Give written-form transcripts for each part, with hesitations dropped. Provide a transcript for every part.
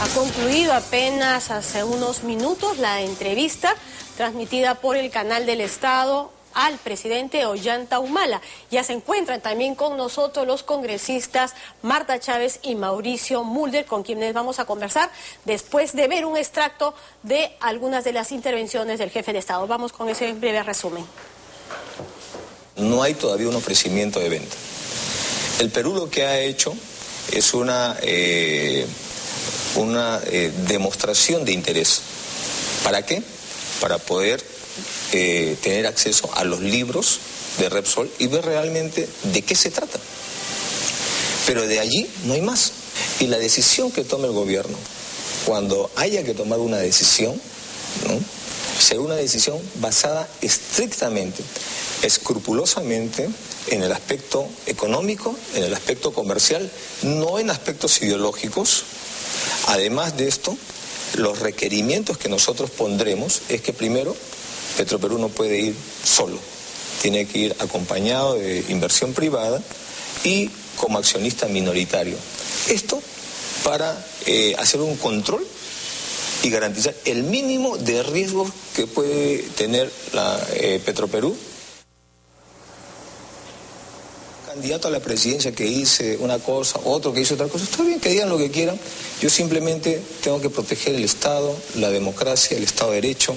Ha concluido apenas hace unos minutos la entrevista transmitida por el Canal del Estado al presidente Ollanta Humala. Ya se encuentran también con nosotros los congresistas Marta Chávez y Mauricio Mulder, con quienes vamos a conversar después de ver un extracto de algunas de las intervenciones del jefe de Estado. Vamos con ese breve resumen. No hay todavía un ofrecimiento de venta. El Perú lo que ha hecho es una demostración de interés. ¿Para qué? Para poder tener acceso a los libros de Repsol y ver realmente de qué se trata. Pero de allí no hay más. Y la decisión que tome el gobierno, cuando haya que tomar una decisión, ¿no?, será una decisión basada estrictamente, escrupulosamente en el aspecto económico, en el aspecto comercial, no en aspectos ideológicos. Además de esto, los requerimientos que nosotros pondremos es que primero, Petroperú no puede ir solo, tiene que ir acompañado de inversión privada y como accionista minoritario. Esto para hacer un control y garantizar el mínimo de riesgo que puede tener Petroperú. Candidato a la presidencia que dice una cosa, otro que dice otra cosa, está bien que digan lo que quieran, yo simplemente tengo que proteger el Estado, la democracia, el Estado de Derecho,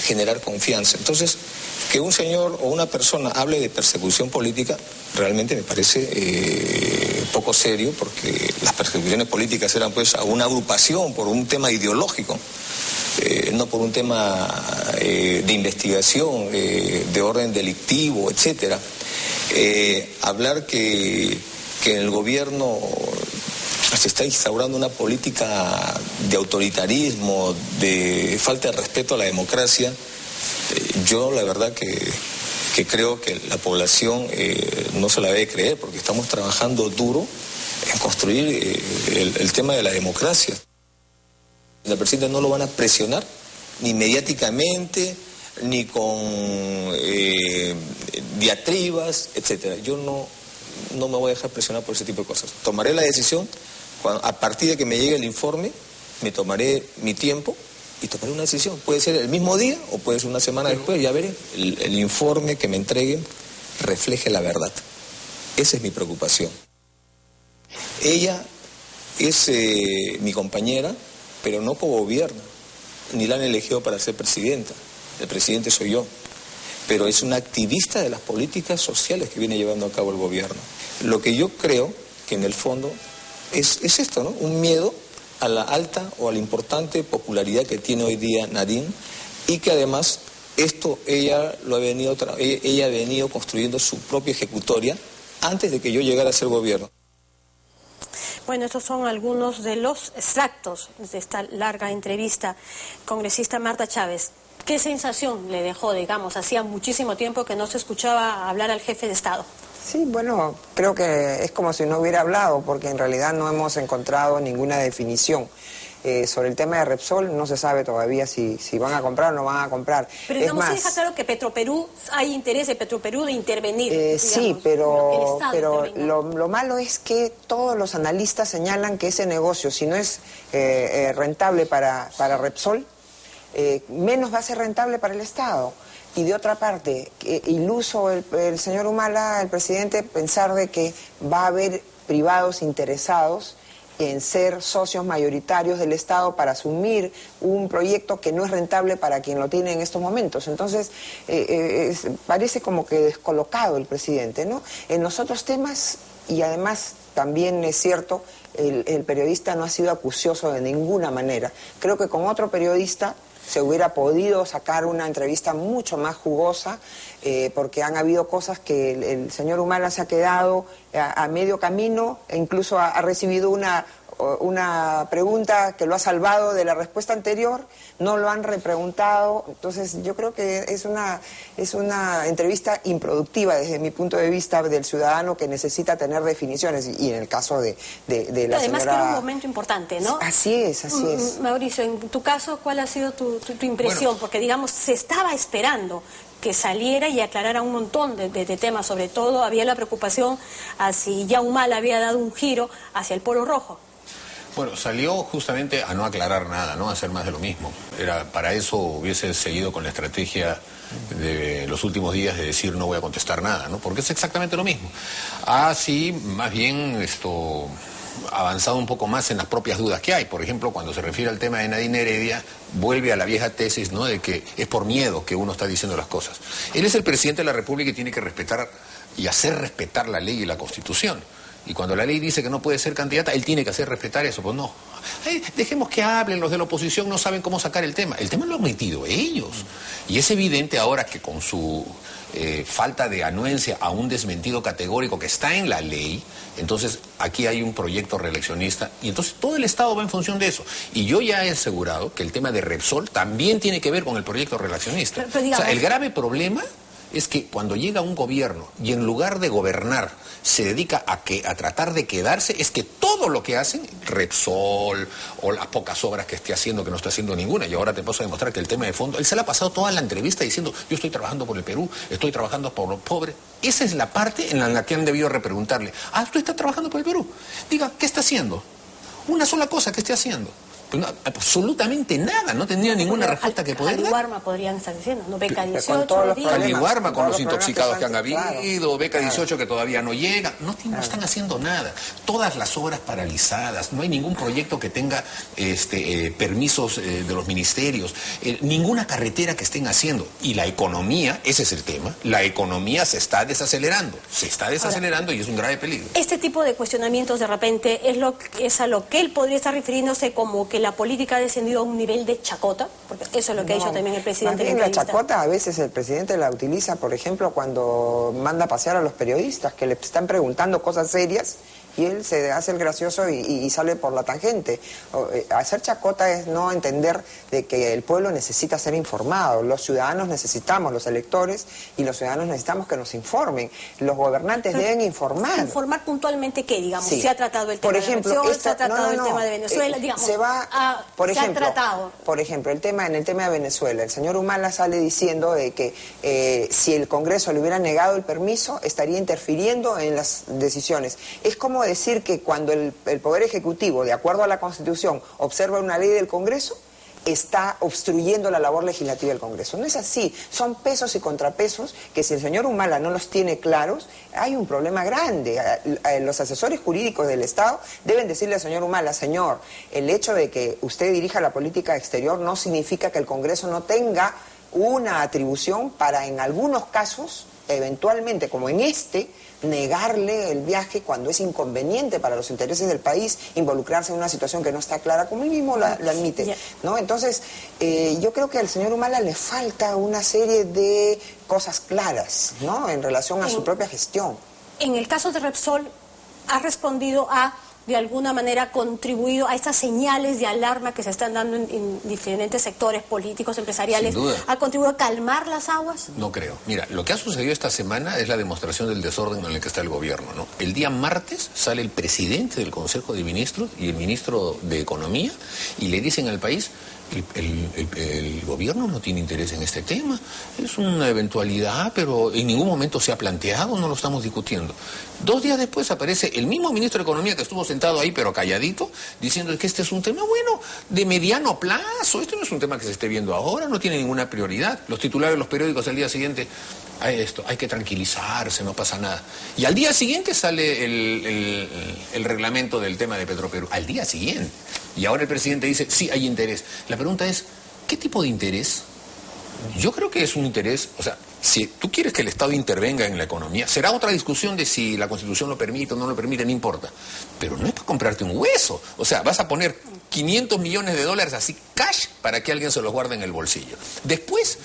generar confianza. Entonces, que un señor o una persona hable de persecución política realmente me parece poco serio, porque las persecuciones políticas eran pues a una agrupación por un tema ideológico, no por un tema de investigación, de orden delictivo, etcétera. Hablar que en el gobierno se está instaurando una política de autoritarismo, de falta de respeto a la democracia, yo la verdad que creo que la población no se la debe creer, porque estamos trabajando duro en construir el tema de la democracia. La presidenta no lo van a presionar, ni mediáticamente, ni con diatribas, etcétera. Yo no me voy a dejar presionar por ese tipo de cosas. Tomaré la decisión, a partir de que me llegue el informe, me tomaré mi tiempo y tomaré una decisión. Puede ser el mismo día o puede ser una semana después, ya veré. El informe que me entreguen refleje la verdad. Esa es mi preocupación. Ella es mi compañera, pero no cogobierna, ni la han elegido para ser presidenta. El presidente soy yo, pero es una activista de las políticas sociales que viene llevando a cabo el gobierno. Lo que yo creo que en el fondo es esto, ¿no? Un miedo a la alta o a la importante popularidad que tiene hoy día Nadine, y que además ella ha venido construyendo su propia ejecutoria antes de que yo llegara a ser gobierno. Bueno, estos son algunos de los extractos de esta larga entrevista. Congresista Marta Chávez, ¿qué sensación le dejó, digamos? Hacía muchísimo tiempo que no se escuchaba hablar al jefe de Estado. Sí, bueno, creo que es como si no hubiera hablado, porque en realidad no hemos encontrado ninguna definición. Sobre el tema de Repsol no se sabe todavía si van a comprar o no van a comprar. Pero digamos, se deja claro que Petroperú, hay interés de Petroperú de intervenir. Digamos, sí, pero lo malo es que todos los analistas señalan que ese negocio, si no es rentable para Repsol, menos va a ser rentable para el Estado. Y de otra parte, iluso el señor Humala, el presidente, pensar de que va a haber privados interesados en ser socios mayoritarios del Estado para asumir un proyecto que no es rentable para quien lo tiene en estos momentos. Entonces, parece como que descolocado el presidente, ¿no? En los otros temas, y además también es cierto, el periodista no ha sido acucioso de ninguna manera. Creo que con otro periodista se hubiera podido sacar una entrevista mucho más jugosa, porque han habido cosas que el señor Humala se ha quedado a medio camino, e incluso ha recibido una pregunta que lo ha salvado de la respuesta anterior, no lo han repreguntado. Entonces yo creo que es una entrevista improductiva desde mi punto de vista del ciudadano que necesita tener definiciones, y en el caso de la además señora... que era un momento importante, ¿no? Así es. Mauricio, en tu caso, ¿cuál ha sido tu impresión? Porque digamos, se estaba esperando que saliera y aclarara un montón de temas. Sobre todo había la preocupación a si ya Humala había dado un giro hacia el Polo Rojo. Bueno, salió justamente a no aclarar nada, ¿no? A hacer más de lo mismo. Para eso hubiese seguido con la estrategia de los últimos días de decir no voy a contestar nada, ¿no? Porque es exactamente lo mismo. Sí, más bien avanzado un poco más en las propias dudas que hay. Por ejemplo, cuando se refiere al tema de Nadine Heredia, vuelve a la vieja tesis, ¿no?, de que es por miedo que uno está diciendo las cosas. Él es el presidente de la República y tiene que respetar y hacer respetar la ley y la Constitución. Y cuando la ley dice que no puede ser candidata, él tiene que hacer respetar eso. Pues no. Dejemos que hablen, los de la oposición no saben cómo sacar el tema. El tema lo han metido ellos. Y es evidente ahora que con su falta de anuencia a un desmentido categórico que está en la ley, entonces aquí hay un proyecto reeleccionista y entonces todo el Estado va en función de eso. Y yo ya he asegurado que el tema de Repsol también tiene que ver con el proyecto reeleccionista. Pero digamos, o sea, el grave problema es que cuando llega un gobierno y en lugar de gobernar se dedica a tratar de quedarse, es que todo lo que hacen, Repsol o las pocas obras que esté haciendo, que no está haciendo ninguna, y ahora te paso a demostrar que el tema de fondo, él se le ha pasado toda la entrevista diciendo yo estoy trabajando por el Perú, estoy trabajando por los pobres. Esa es la parte en la que han debido repreguntarle. ¿Tú estás trabajando por el Perú? Diga, ¿qué está haciendo? Una sola cosa que esté haciendo. Pues no, absolutamente nada, no tendría ninguna respuesta que poder dar. Caliwarma podrían estar diciendo, ¿no? Beca 18, Caliwarma con los intoxicados que han habido, Beca 18 que todavía no llega, no están haciendo nada. Todas las obras paralizadas, no hay ningún proyecto que tenga permisos de los ministerios, ninguna carretera que estén haciendo. Y la economía, ese es el tema, la economía se está desacelerando y es un grave peligro. Este tipo de cuestionamientos de repente es a lo que él podría estar refiriéndose como que la política ha descendido a un nivel de chacota, porque eso es lo que ha dicho también el presidente. Más bien la chacota a veces el presidente la utiliza, por ejemplo, cuando manda a pasear a los periodistas que le están preguntando cosas serias y él se hace el gracioso y sale por la tangente. Hacer chacota es no entender de que el pueblo necesita ser informado, los ciudadanos necesitamos, los electores y los ciudadanos necesitamos que nos informen, los gobernantes deben informar. ¿Informar puntualmente qué, digamos? Sí. ¿Se ha tratado el tema de la elección? ¿Se ha tratado el tema de Venezuela? Digamos, se ha tratado. Por ejemplo, en el tema de Venezuela, el señor Humala sale diciendo de que si el Congreso le hubiera negado el permiso, estaría interfiriendo en las decisiones. Es como decir que cuando el Poder Ejecutivo, de acuerdo a la Constitución, observa una ley del Congreso, está obstruyendo la labor legislativa del Congreso. No es así, son pesos y contrapesos que si el señor Humala no los tiene claros, hay un problema grande. Los asesores jurídicos del Estado deben decirle al señor Humala, señor, el hecho de que usted dirija la política exterior no significa que el Congreso no tenga una atribución para en algunos casos, eventualmente como en negarle el viaje cuando es inconveniente para los intereses del país, involucrarse en una situación que no está clara, como él mismo lo admite, ¿no? Entonces, yo creo que al señor Humala le falta una serie de cosas claras, ¿no?, en relación a su propia gestión. En el caso de Repsol, ha respondido de alguna manera contribuido a estas señales de alarma que se están dando en diferentes sectores políticos, empresariales. Sin duda. ¿Ha contribuido a calmar las aguas? No creo. Mira, lo que ha sucedido esta semana es la demostración del desorden en el que está el gobierno, ¿no? El día martes sale el presidente del Consejo de Ministros y el ministro de Economía y le dicen al país: el gobierno no tiene interés en este tema, es una eventualidad, pero en ningún momento se ha planteado, no lo estamos discutiendo. 2 días después aparece el mismo ministro de Economía que estuvo sentado ahí, pero calladito, diciendo que este es un tema, bueno, de mediano plazo, esto no es un tema que se esté viendo ahora, no tiene ninguna prioridad. Los titulares de los periódicos al día siguiente: hay que tranquilizarse, no pasa nada. Y al día siguiente sale el reglamento del tema de Petroperú, al día siguiente. Y ahora el presidente dice, sí, hay interés. La pregunta es, ¿qué tipo de interés? Yo creo que es un interés, o sea, si tú quieres que el Estado intervenga en la economía, será otra discusión de si la Constitución lo permite o no lo permite, no importa. Pero no es para comprarte un hueso. O sea, vas a poner 500 millones de dólares así, cash, para que alguien se los guarde en el bolsillo. Después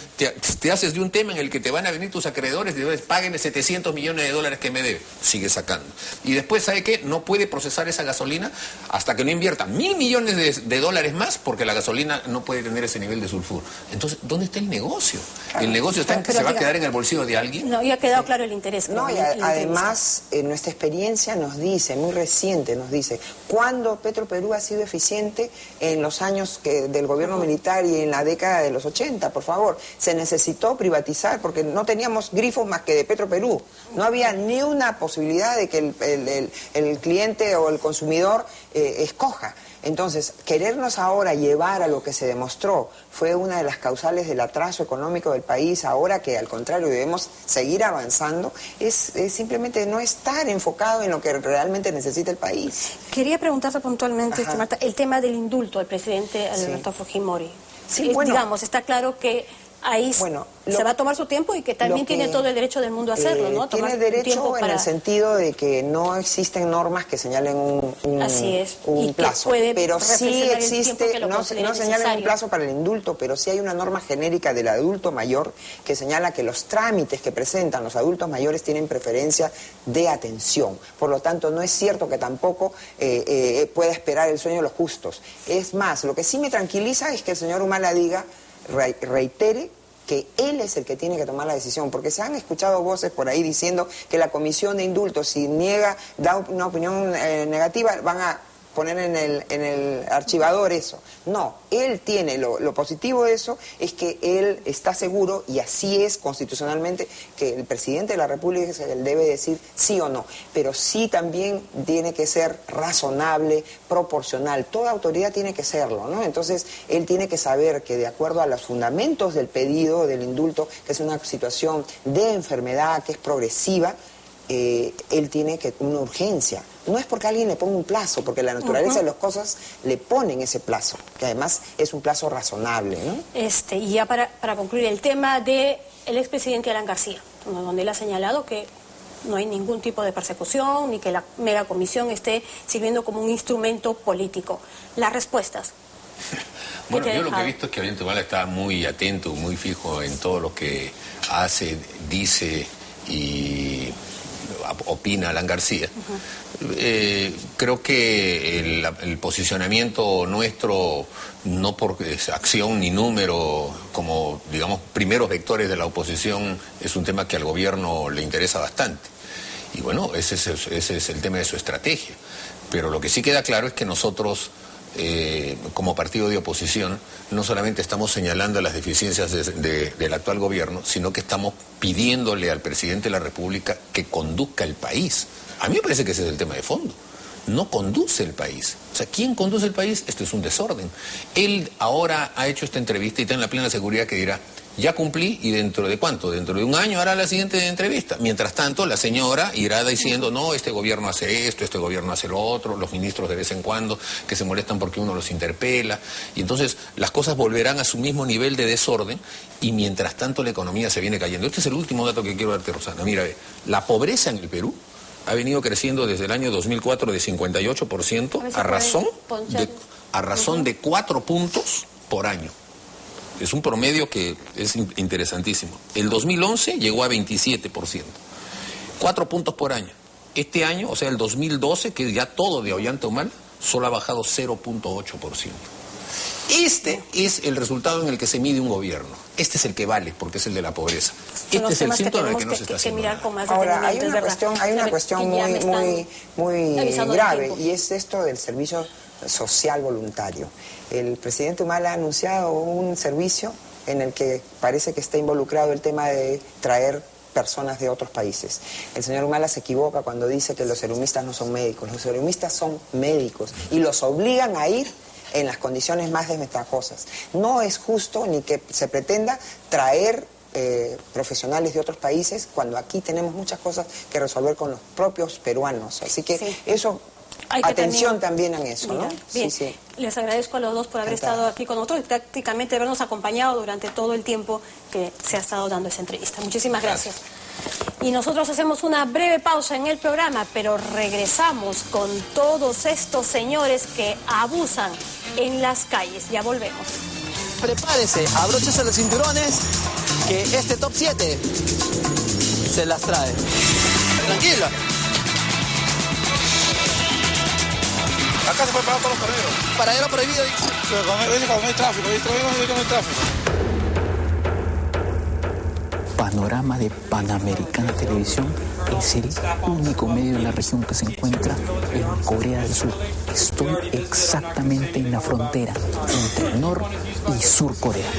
te haces de un tema en el que te van a venir tus acreedores y dices, páguenme 700 millones de dólares que me debe. Sigue sacando. Y después, ¿sabe qué? No puede procesar esa gasolina hasta que no invierta 1.000 millones de dólares más, porque la gasolina no puede tener ese nivel de sulfuro. Entonces, ¿dónde está el negocio? El negocio está en que se va a quedar en el bolsillo de alguien. No, ya ha quedado claro el interés. No, y además, nuestra experiencia nos dice, muy reciente nos dice, cuando Petroperú ha sido eficiente en los años del gobierno militar y en la década de los 80, por favor. se necesitó privatizar porque no teníamos grifos más que de Petroperú. No había ni una posibilidad de que el cliente o el consumidor escoja. Entonces, querernos ahora llevar a lo que se demostró fue una de las causales del atraso económico del país, ahora que al contrario debemos seguir avanzando, es simplemente no estar enfocado en lo que realmente necesita el país. Quería preguntarte puntualmente, Marta, el tema del indulto al presidente Alberto Fujimori. Sí, bueno, digamos, está claro que ahí se va a tomar su tiempo y que también tiene todo el derecho del mundo a hacerlo, ¿no? Tiene derecho en el sentido de que no existen normas que señalen un plazo, pero sí existe, no señalan un plazo para el indulto, pero sí hay una norma genérica del adulto mayor que señala que los trámites que presentan los adultos mayores tienen preferencia de atención. Por lo tanto, no es cierto que tampoco pueda esperar el sueño de los justos. Es más, lo que sí me tranquiliza es que el señor Humala diga, reitere que él es el que tiene que tomar la decisión, porque se han escuchado voces por ahí diciendo que la comisión de indultos, si da una opinión negativa, van a poner en el archivador eso. No, él tiene, lo positivo de eso es que él está seguro, y así es constitucionalmente, que el presidente de la República es el debe decir sí o no, pero sí también tiene que ser razonable, proporcional, toda autoridad tiene que serlo, ¿no? Entonces, él tiene que saber que de acuerdo a los fundamentos del pedido del indulto, que es una situación de enfermedad, que es progresiva, él tiene una urgencia. No es porque alguien le ponga un plazo, porque la naturaleza de las cosas le ponen ese plazo, que además es un plazo razonable, ¿no? Y ya para concluir, el tema del expresidente Alan García, donde él ha señalado que no hay ningún tipo de persecución, ni que la megacomisión esté sirviendo como un instrumento político. Las respuestas. Bueno, yo lo que he visto es que Ollanta Humala está muy atento, muy fijo en todo lo que hace, dice y opina Alan García. Creo que el posicionamiento nuestro, no por acción ni número, como digamos primeros vectores de la oposición, es un tema que al gobierno le interesa bastante. Y bueno, ese es el tema de su estrategia. Pero lo que sí queda claro es que nosotros, como partido de oposición, no solamente estamos señalando las deficiencias del actual gobierno, sino que estamos pidiéndole al presidente de la República que conduzca el país. A mí me parece que ese es el tema de fondo. No conduce el país. O sea, ¿quién conduce el país? Esto es un desorden. Él ahora ha hecho esta entrevista y está en la plena seguridad que dirá, ya cumplí, y ¿dentro de cuánto? Dentro de un año hará la siguiente entrevista. Mientras tanto, la señora irá diciendo, no, este gobierno hace esto, este gobierno hace lo otro, los ministros de vez en cuando que se molestan porque uno los interpela, y entonces las cosas volverán a su mismo nivel de desorden, y mientras tanto la economía se viene cayendo. Este es el último dato que quiero darte, Rosana. Mira, la pobreza en el Perú ha venido creciendo desde el año 2004 de 58% a razón de 4 puntos por año. Es un promedio que es interesantísimo. El 2011 llegó a 27%. 4 puntos por año. Este año, o sea, el 2012, que es ya todo de Ollanta Humala, solo ha bajado 0.8%. Este es el resultado en el que se mide un gobierno. Este es el que vale, porque es el de la pobreza. Este es el síntoma en el que no se está haciendo nada. Ahora, hay una cuestión muy grave, y es esto del servicio social voluntario. El presidente Humala ha anunciado un servicio en el que parece que está involucrado el tema de traer personas de otros países. El señor Humala se equivoca cuando dice que los serumistas no son médicos. Los serumistas son médicos y los obligan a ir en las condiciones más desventajosas. No es justo ni que se pretenda traer profesionales de otros países cuando aquí tenemos muchas cosas que resolver con los propios peruanos. Así que eso... Atención también en eso, ¿no? Bien, sí. Les agradezco a los dos por haber estado aquí con nosotros y prácticamente habernos acompañado durante todo el tiempo que se ha estado dando esa entrevista. Muchísimas gracias. Y nosotros hacemos una breve pausa en el programa, pero regresamos con todos estos señores que abusan en las calles. Ya volvemos. Prepárese, abróchese los cinturones, que este top 7 se las trae. Tranquila. Acá se puede pagar todos los carreros. Paradero prohibido. Dice cuando no hay tráfico, no hay tráfico. Panorama de Panamericana Televisión es el único medio de la región que se encuentra en Corea del Sur. Estoy exactamente en la frontera entre Nor y Sur Corea.